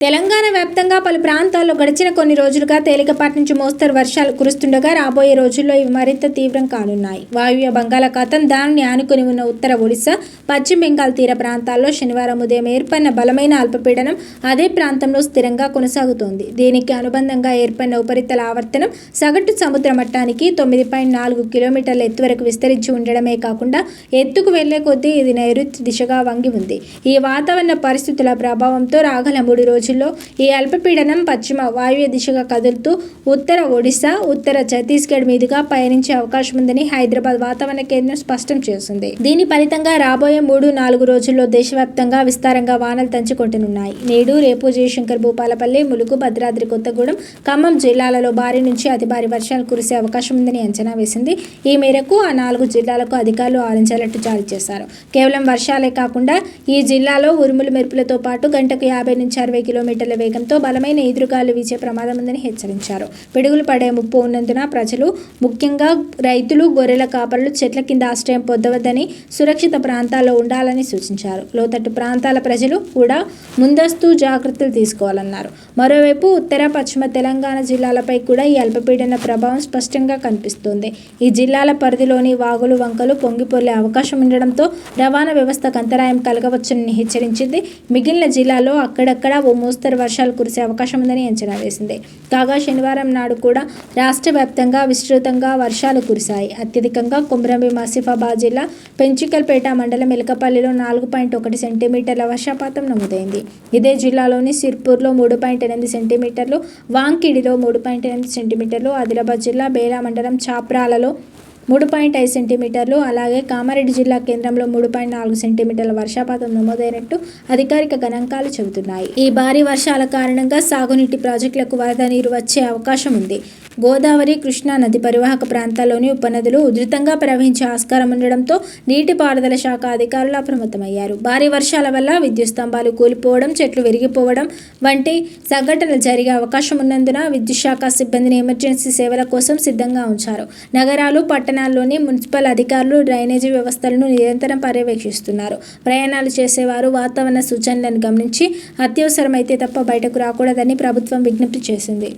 తెలంగాణ వ్యాప్తంగా పలు ప్రాంతాల్లో గడిచిన కొన్ని రోజులుగా తేలికపాటి నుంచి మోస్తరు వర్షాలు కురుస్తుండగా రాబోయే రోజుల్లో ఇవి మరింత తీవ్రం కానున్నాయి. వాయువ్య బంగాళాఖాతం, దానిని ఆనుకుని ఉన్న ఉత్తర ఒడిశా, పశ్చిమ బెంగాల్ తీర ప్రాంతాల్లో శనివారం ఉదయం ఏర్పడిన బలమైన అల్పపీడనం అదే ప్రాంతంలో స్థిరంగా కొనసాగుతోంది. దీనికి అనుబంధంగా ఏర్పడిన ఉపరితల ఆవర్తనం సగటు సముద్ర మట్టానికి 9.4 కిలోమీటర్ల ఎత్తు వరకు విస్తరించి ఉండడమే కాకుండా ఎత్తుకు వెళ్లే కొద్దీ ఇది నైరుతి దిశగా వంగి ఉంది. ఈ వాతావరణ పరిస్థితుల ప్రభావంతో రాగల 3 రోజుల్లో ఈ అల్పపీడనం పశ్చిమ వాయువ్య దిశగా కదులుతూ ఉత్తర ఒడిశా, ఉత్తర ఛత్తీస్గఢ్ మీదుగా పయనించే అవకాశం ఉందని హైదరాబాద్ వాతావరణ కేంద్రం స్పష్టం చేసింది. దీని ఫలితంగా రాబోయే 3-4 రోజుల్లో దేశవ్యాప్తంగా విస్తారంగా వానలు తంచుకొంటనున్నాయి. నేడు, రేపు జయశంకర్, భూపాలపల్లి, ములుగు, భద్రాద్రి కొత్తగూడెం, ఖమ్మం జిల్లాలలో భారీ నుంచి అతి భారీ వర్షాలు కురిసే అవకాశం ఉందని అంచనా వేసింది. ఈ మేరకు ఆ 4 జిల్లాలకు అధికారులు ఆరెంజ్ అలర్ట్ జారీ చేశారు. కేవలం వర్షాలే కాకుండా ఈ జిల్లాలో ఉరుములు మెరుపులతో పాటు గంటకు 50-60 కిలోమీటర్ల వేగంతో బలమైన ఈదురుగాలు వీచే ప్రమాదం ఉందని హెచ్చరించారు. పిడుగులు పడే ముప్పు ఉన్నందున ప్రజలు, ముఖ్యంగా రైతులు, గొర్రెల కాపరులు చెట్ల కింద ఆశ్రయం పొందవద్దని, సురక్షిత ప్రాంతాల్లో ఉండాలని సూచించారు. లోతట్టు ప్రాంతాల ప్రజలు కూడా ముందస్తు జాగ్రత్తలు తీసుకోవాలన్నారు. మరోవైపు ఉత్తర, పశ్చిమ తెలంగాణ జిల్లాలపై కూడా ఈ అల్పపీడన ప్రభావం స్పష్టంగా కనిపిస్తోంది. ఈ జిల్లాల పరిధిలోని వాగులు, వంకలు పొంగిపొర్లే అవకాశం ఉండడంతో రవాణా వ్యవస్థకు అంతరాయం కలగవచ్చని హెచ్చరించింది. మిగిలిన జిల్లాల్లో అక్కడక్కడ ఓ మోస్తరు వర్షాలు కురిసే అవకాశం ఉందని అంచనా వేసింది. కాగా శనివారం నాడు కూడా రాష్ట్ర వ్యాప్తంగా విస్తృతంగా వర్షాలు కురిశాయి. అత్యధికంగా కొమరంభీం, ఆసిఫాబాద్ జిల్లా పెంచికల్పేట మండలం ఎలకపల్లిలో 4.1 సెంటీమీటర్ల వర్షపాతం నమోదైంది. ఇదే జిల్లాలోని సిర్పూర్లో 3.8 సెంటీమీటర్లు, వాంకిడిలో 3.8 సెంటీమీటర్లు, ఆదిలాబాద్ జిల్లా బేలా మండలం చాప్రాలలో 3.5 సెంటీమీటర్లు, అలాగే కామారెడ్డి జిల్లా కేంద్రంలో 3.4 సెంటీమీటర్ల వర్షపాతం నమోదైనట్టు అధికారిక గణాంకాలు చెబుతున్నాయి. ఈ భారీ వర్షాల కారణంగా సాగునీటి ప్రాజెక్టులకు వరద నీరు వచ్చే అవకాశం ఉంది. గోదావరి, కృష్ణా నది పరివాహక ప్రాంతాల్లోని ఉపనదులు ఉధృతంగా ప్రవహించే ఆస్కారం ఉండడంతో నీటిపారుదల శాఖ అధికారులు అప్రమత్తమయ్యారు. భారీ వర్షాల వల్ల విద్యుత్ స్తంభాలు కూలిపోవడం, చెట్లు విరిగిపోవడం వంటి సంఘటనలు జరిగే అవకాశం ఉన్నందున విద్యుత్ శాఖ సిబ్బందిని ఎమర్జెన్సీ సేవల కోసం సిద్ధంగా ఉంచారు. నగరాలు, పట్టణాల్లోని మున్సిపల్ అధికారులు డ్రైనేజీ వ్యవస్థలను నిరంతరం పర్యవేక్షిస్తున్నారు. ప్రయాణాలు చేసేవారు వాతావరణ సూచనలను గమనించి అత్యవసరమైతే తప్ప బయటకు రాకూడదని ప్రభుత్వం విజ్ఞప్తి చేసింది.